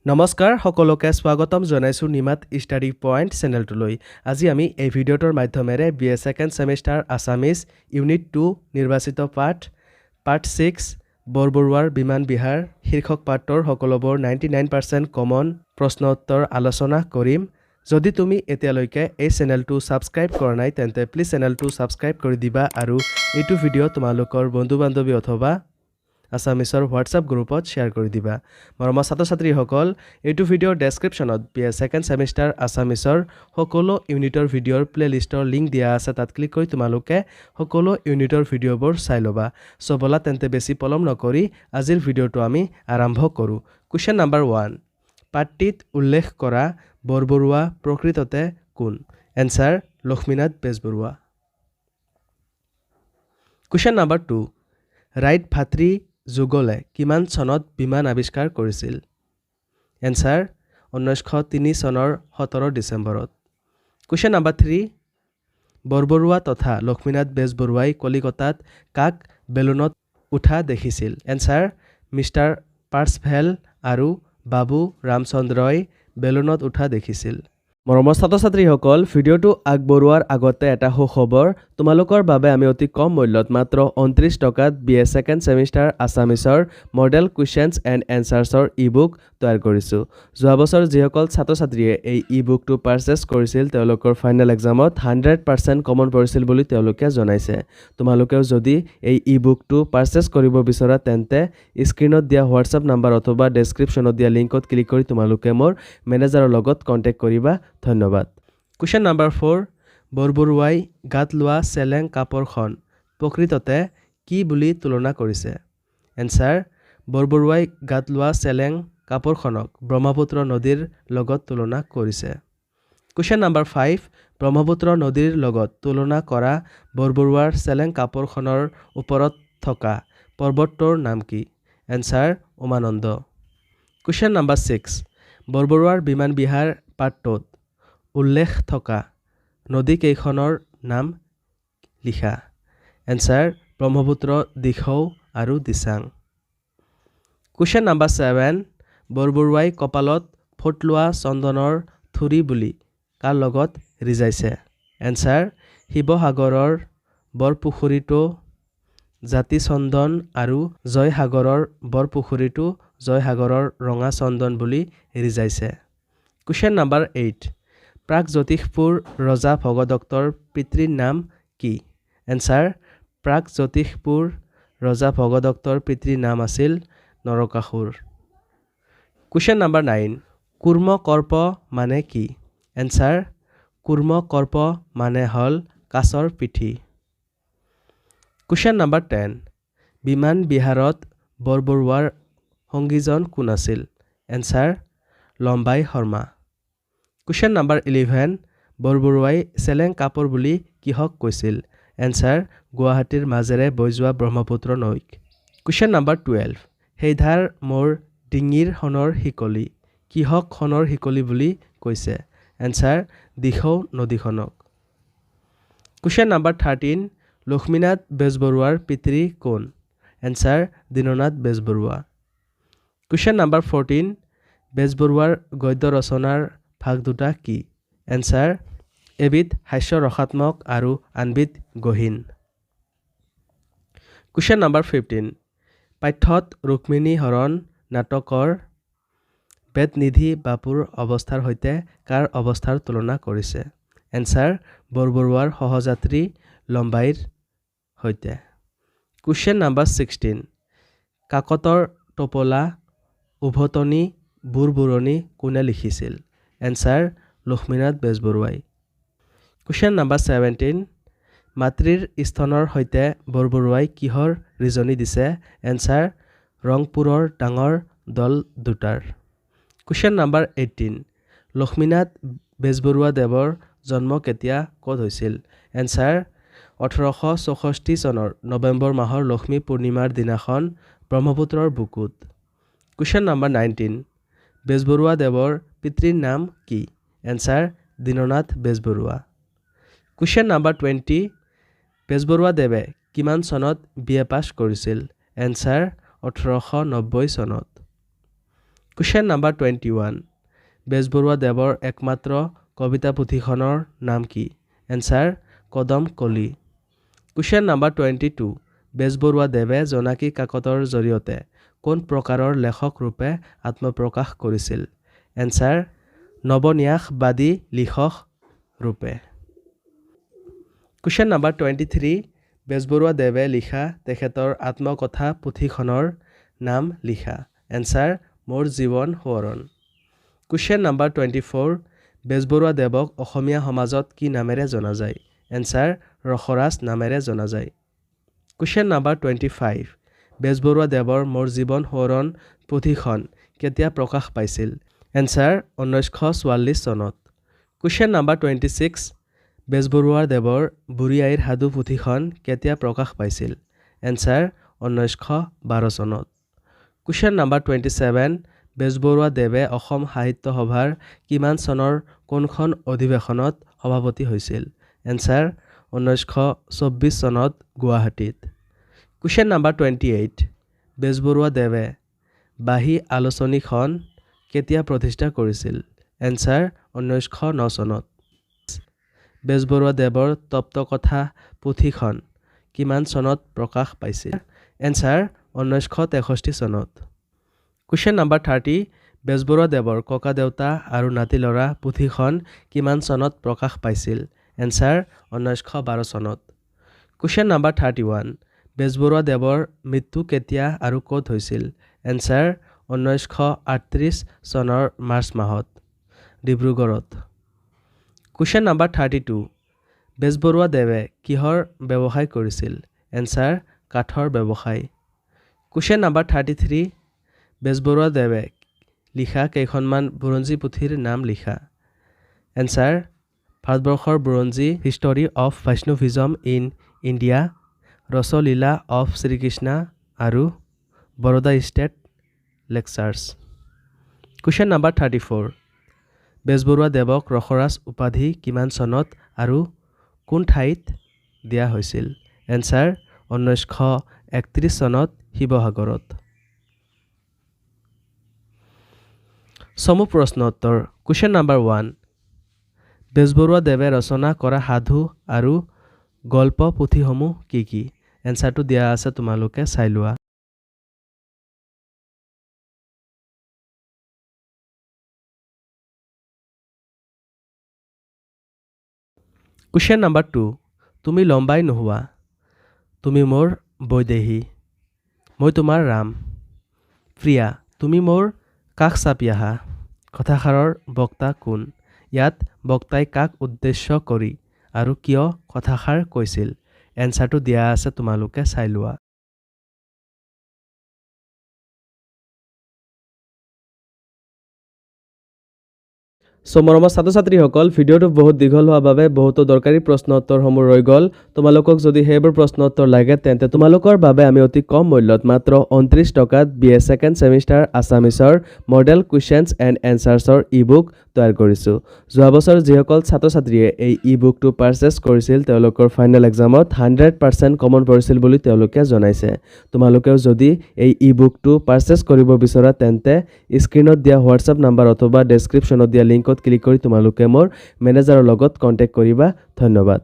নমস্কাৰ সকলোকে স্বাগতম জনাইছো নিমাত ষ্টাডি পইণ্ট চেনেলটোলৈ আজি আমি এই ভিডিঅ'টোৰ মাধ্যমেৰে BA second semester Assamese unit 2 নিৰ্বাচিত পাৰ্ট 6 বৰবৰুৱাৰ বিমান বিহাৰ শীৰ্ষক পাঠৰ সকলোবোৰ 99% কমন প্ৰশ্ন উত্তৰ আলোচনা কৰিম যদি তুমি এতিয়ালৈকে এই চেনেলটো সাবস্ক্ৰাইব কৰা নাই তেন্তে প্লিজ চেনেলটো সাবস্ক্ৰাইব কৰি দিবা আৰু এইটো ভিডিঅ' তোমালোকৰ বন্ধু-বান্ধৱী অথবা আছামিজৰ হোৱাটছআপ গ্ৰুপত শ্বেয়াৰ কৰি দিবা মৰমৰ ছাত্ৰ-ছাত্ৰীসকল এইটো ভিডিঅ'ৰ ডেছক্ৰিপশ্যনত বিএ সেকেণ্ড সেমিষ্টাৰ আছামিজৰ সকলো ইউনিটৰ ভিডিঅ'ৰ প্লেলিষ্টৰ লিংক দিয়া আছে তাত ক্লিক কৰি তোমালোকে সকলো ইউনিটৰ ভিডিঅ'বোৰ চাই ল'বা সো বলা তেন্তে বেছি পলম নকৰি আজিৰ ভিডিঅ'টো আমি আৰম্ভ কৰোঁ কোৱেশ্চন নম্বৰ 1 পাঠটিত উল্লেখ কৰা বৰবৰুৱা প্ৰকৃততে কোন answer Lakshminath Bezbaruah question number 2 Wright ভাতৃ যুগলে কিমান চনত বিমান আৱিষ্কাৰ কৰিছিল এনসাৰ 1903 চনৰ 17 ডিচেম্বৰত কোৱেশ্চন নম্বৰ 3 বৰবৰুৱা তথা লক্ষ্মীনাথ বেজবৰুৱাই কলিকতাত কাক বেলুনত উঠা দেখিছিল এনসাৰ মিষ্টাৰ পাৰ্সভেল আৰু বাবু ৰামচন্দ্ৰই বেলুনত উঠা দেখিছিল মৰমৰ ছাত্ৰ-ছাত্ৰীসকল ভিডিঅ'টো আগবঢ়োৱাৰ আগতে এটা সুখবৰ তোমালোকৰ বাবে আমি অতি কম মূল্যত মাত্ৰ 29 টকাত বিএ সেকেণ্ড সেমিষ্টাৰ আছামিজৰ মডেল কুৱেশ্যনছ এণ্ড এনসাৰ্ছৰ ই-বুক তৈয়াৰ কৰিছোঁ যোৱা বছৰ যিসকল ছাত্ৰ-ছাত্ৰীয়ে এই ই-বুকটো পাৰচেজ কৰিছিল তেওঁলোকৰ ফাইনেল এক্সামত 100% কমন পৰিছিল বুলি তেওঁলোকে জনাইছে তোমালোকেও যদি এই ই-বুকটো পাৰচেজ কৰিব বিচৰা তেন্তে স্ক্ৰীনত দিয়া হোৱাটছআপ নম্বৰ অথবা ডেছক্ৰিপশ্যনত দিয়া লিংকত ক্লিক কৰি তোমালোকে মোৰ মেনেজাৰৰ লগত কণ্টেক্ট কৰিবা ধন্যবাদ কোৱেশ্চন নম্বৰ 4 বৰবৰুৱাই গাত লোৱা চেলেং কাপৰখন প্ৰকৃততে কি বুলি তুলনা কৰিছে এনসাৰ বৰবৰুৱাই গাত লোৱা চেলেং কাপৰখনক ব্ৰহ্মপুত্ৰ নদীৰ লগত তুলনা কৰিছে কোৱেশ্চন নম্বৰ 5 ব্ৰহ্মপুত্ৰ নদীৰ লগত তুলনা কৰা বৰবৰুৱাৰ চেলেং কাপৰখনৰ ওপৰত থকা পৰ্বতটোৰ নাম কি এনসাৰ উমানন্দ কোৱেশ্চন নম্বৰ 6 বৰবৰুৱাৰ বিমান বিহাৰ পাঠটোত উল্লেখ থকা নদী কেইখনৰ নাম লিখা এনসাৰ ব্ৰহ্মপুত্ৰ দিখৌ আৰু দিচাং কোৱেশ্চন নম্বৰ 7 বৰবৰুৱাই কপালত ফুট লোৱা চন্দনৰ থুৰি বুলি কাৰ লগত ৰিজাইছে এনসাৰ শিৱসাগৰৰ বৰপুখুৰীটো জাতি চন্দন আৰু জয়সাগৰৰ বৰপুখুৰীটো জয়সাগৰৰ ৰঙা চন্দন বুলি ৰিজাইছে কোৱেশ্চন নম্বৰ 8 প্ৰাগজ্যোতিষপুৰ ৰজা ভগদত্তৰ পিতৃৰ নাম কি এনসাৰ প্ৰাগজ্যোতিষপুৰ ৰজা ভগদত্তৰ পিতৃৰ নাম আছিল নৰকাসুৰ কোৱেশ্চন নম্বৰ 9 কুৰ্মকৰ্প মানে কি এনসাৰ কুৰ্মকৰ্প মানে হ'ল কাছৰ পিঠি কোৱেশ্চন নম্বৰ 10 বিমান বিহাৰত বৰবৰুৱাৰ সংগীজন কোন আছিল এনসাৰ লম্বাই শৰ্মা কোৱেশ্চন নম্বৰ 11 বৰবৰুৱাই চেলেং কাপৰ বুলি কিহক কৈছিল এনসাৰ গুৱাহাটীৰ মাজেৰে বৈ যোৱা ব্ৰহ্মপুত্ৰ নৈক কোৱেশ্চন নম্বৰ 12 সেইধাৰ মোৰ ডিঙিৰ সোণৰ শিকলি কিহক সোণৰ শিকলি বুলি কৈছে এনসাৰ দিখৌ নদীখনক কোৱেশ্চন নম্বৰ 13 লক্ষ্মীনাথ বেজবৰুৱাৰ পিতৃ কোন answer Dinanath Bezbaruah question number 14 বেজবৰুৱাৰ গদ্য ৰচনাৰ ভাগ দুটা কি এনসাৰ এবিধ হাস্য ৰসাত্মক আৰু আনবিধ গহীন কোৱেশ্চন নম্বৰ 15 পাঠ্যত ৰুক্মিণী হৰণ নাটকৰ বেদনিধি বাপুৰ অৱস্থাৰ সৈতে কাৰ অৱস্থাৰ তুলনা কৰিছে এনসাৰ বৰবৰুৱাৰ সহযাত্ৰী লম্বাইৰ সৈতে কোৱেশ্চন নম্বৰ 16 কাকতৰ টোপোলা উভতনি বুৰবুৰণি কোনে লিখিছিল এনসাৰ লক্ষ্মীনাথ বেজবৰুৱাই কোৱেশ্চন নম্বৰ 17 মাতৃৰ স্তনৰ সৈতে বৰবৰুৱাই কিহৰ ৰিজনি দিছে এনসাৰ ৰংপুৰৰ ডাঙৰ দল দুটাৰ কোৱেশ্চন নম্বৰ 18 লক্ষ্মীনাথ বেজবৰুৱা দেৱৰ জন্ম কেতিয়া ক'ত হৈছিল এনসাৰ 1864 চনৰ নৱেম্বৰ মাহৰ লক্ষ্মী পূৰ্ণিমাৰ দিনাখন ব্ৰহ্মপুত্ৰৰ বুকুত কোৱেশ্চন নম্বৰ 19 বেজবৰুৱা দেৱৰ পিতৃৰ নাম কি answer Dinanath Bezbaruah question number 20 Bezbaruah দেৱে কিমান চনত বিএ পাছ কৰিছিল এনসাৰ 1890 চনত কুৱেশ্যন নাম্বাৰ 21 বেজবৰুৱা দেৱৰ একমাত্ৰ কবিতা পুথিখনৰ নাম কি এনচাৰ কদম কলি কুৱেশ্যন নাম্বাৰ 22 বেজবৰুৱা দেৱে জোনাকী কাকতৰ জৰিয়তে কোন প্ৰকাৰৰ লেখক ৰূপে আত্মপ্ৰকাশ কৰিছিল এনচাৰ নৱন্যাসবাদী লিখক ৰূপে কুৱেশ্যন নাম্বাৰ 23 বেজবৰুৱা দেৱে লিখা তেখেতৰ আত্মকথা পুথিখনৰ নাম লিখা এনচাৰ মোৰ জীৱন সোঁৱৰণ কুৱেশ্যন নাম্বাৰ 24 বেজবৰুৱা দেৱক অসমীয়া সমাজত কি নামেৰে জনা যায় এনচাৰ ৰসৰাজ নামেৰে জনা যায় কুৱেশ্যন নাম্বাৰ 25 বেজবৰুৱা দেৱৰ মোৰ জীৱন সোঁৱৰণ পুথিখন কেতিয়া প্ৰকাশ পাইছিল এনচাৰ 1944 চনত কুৱেশ্যন নাম্বাৰ 26 বেজবৰুৱা দেৱৰ বুঢ়ী আইৰ সাধু পুথিখন কেতিয়া প্ৰকাশ পাইছিল এনচাৰ 1912 চনত কুৱেশ্যন নাম্বাৰ 27 বেজবৰুৱা দেৱে অসম সাহিত্য সভাৰ কিমান চনৰ কোনখন অধিৱেশনত সভাপতি হৈছিল এনচাৰ 1924 চনত গুৱাহাটীত কুৱেশ্যন নাম্বাৰ 28 বেজবৰুৱা দেৱে বাঁহী আলোচনীখন কেতিয়া প্ৰতিষ্ঠা কৰিছিল এনচাৰ 1909 চনত বেজবৰুৱা দেৱৰ তপ্তকথা পুথিখন কিমান চনত প্ৰকাশ পাইছিল এনচাৰ 1963 চনত কুৱেশ্যন নাম্বাৰ 30 বেজবৰুৱা দেৱৰ ককা দেউতা আৰু নাতি ল'ৰা পুথিখন কিমান চনত প্ৰকাশ পাইছিল এনচাৰ 1912 চনত কুৱেশ্যন নাম্বাৰ 31 বেজবৰুৱা দেৱৰ মৃত্যু কেতিয়া আৰু ক'ত হৈছিল এনচাৰ 1938 চনৰ মাৰ্চ মাহত ডিব্ৰুগড়ত কুৱেশ্যন নাম্বাৰ 32 বেজবৰুৱা দেৱে কিহৰ ব্যৱসায় কৰিছিল এনচাৰ কাঠৰ ব্যৱসায় কুৱেশ্যন নাম্বাৰ 33 বেজবৰুৱা দেৱে লিখা কেইখনমান বুৰঞ্জী পুথিৰ নাম লিখা এনচাৰ ভাৰতবৰ্ষৰ বুৰঞ্জী history of Vaishnavism in India Rasalila of Shrikrishna আৰু Baroda state lectures question number 34 Bezbaruah দেৱক ৰসৰাজ উপাধি কিমান চনত আৰু কোন ঠাইত দিয়া হৈছিল এনচাৰ 1931 চনত শিৱসাগৰত চমু প্ৰশ্ন উত্তৰ কুৱেশ্যন নাম্বাৰ 1 বেজবৰুৱা দেৱে ৰচনা কৰা সাধু আৰু গল্প পুথিসমূহ কি কি এনচাৰটো দিয়া আছে তোমালোকে চাই লোৱা কুৱেশ্যন নাম্বাৰ 2 তুমি লম্বাই নোহোৱা তুমি মোৰ বৈদেহী মই তোমাৰ ৰাম প্ৰিয়া তুমি মোৰ কাষ চাপি আহা কথাষাৰৰ বক্তা কোন ইয়াত বক্তাই কাক উদ্দেশ্য কৰি আৰু কিয় কথাষাৰ কৈছিল এনচাৰটো দিয়া আছে তোমালোকে চাই লোৱা মৰমৰ ছাত্ৰ ছাত্ৰীসকল ভিডিঅ'টো বহুত দীঘল হোৱাৰ বাবে বহুতো দৰকাৰী প্ৰশ্ন উত্তৰসমূহ ৰৈ গ'ল তোমালোকক যদি সেইবোৰ প্ৰশ্ন উত্তৰ লাগে তেন্তে তোমালোকৰ বাবে আমি অতি কম মূল্যত মাত্ৰ 29 টকাত BA ছেকেণ্ড ছেমিষ্টাৰ আছামিছৰ মডেল কুৱেশ্যনছ এণ্ড এনচাৰ্ছৰ ই-বুক তৈয়াৰ কৰিছোঁ যোৱা বছৰ যিসকল ছাত্ৰ ছাত্ৰীয়ে এই ই-বুকটো পাৰচেছ কৰিছিল তেওঁলোকৰ ফাইনেল এক্সামত 100% কমন পৰিছিল বুলি তেওঁলোকে জনাইছে তোমালোকেও যদি এই ই-বুকটো পাৰচেছ কৰিব বিচৰা তেন্তে স্ক্ৰীনত দিয়া হোৱাটছআপ নাম্বাৰ অথবা ডেছক্ৰিপশ্যনত দিয়া লিংকত ক্লিক কৰি তোমালোকে মোৰ মেনেজাৰৰ লগত কণ্টেক্ট কৰিবা ধন্যবাদ